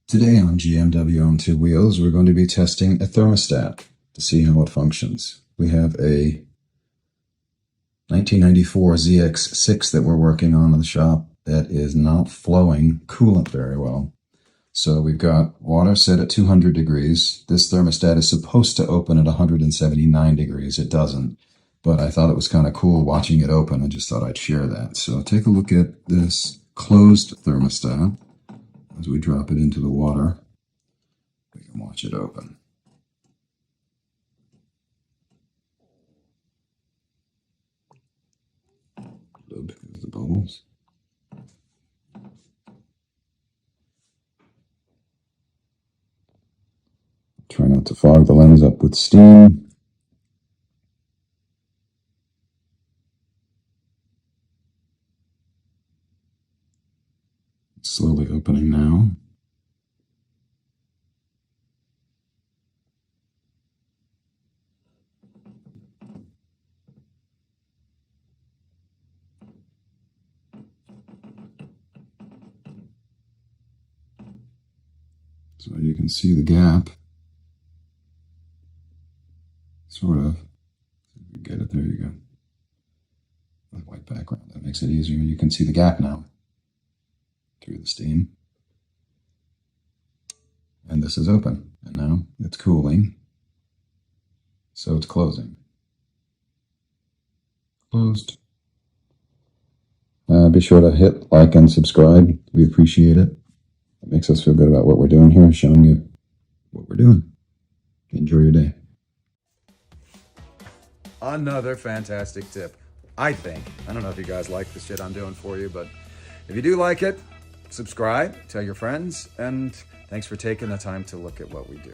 Today on GMW on Two Wheels, we're going to be testing a thermostat to see how it functions. We have a 1994 ZX-6 that we're working on in the shop that is not flowing coolant very well. So we've got water set at 200 degrees. This thermostat is supposed to open at 179 degrees. It doesn't, but I thought it was kind of cool watching it open. I just thought I'd share that. So take a look at this closed thermostat. As we drop it into the water, we can watch it open. Because the bubbles. Try not to fog the lens up with steam. It's slowly opening now. So you can see the gap. Sort of. If you get it, there you go. With white background, that makes it easier. You can see the gap now through the steam. And this is open. And now it's cooling. So it's closing. Closed. Be sure to hit like and subscribe. We appreciate it. It makes us feel good about what we're doing here, showing you what we're doing. Enjoy your day. Another fantastic tip, I think. I don't know if you guys like the shit I'm doing for you, but if you do like it, subscribe, tell your friends, and thanks for taking the time to look at what we do.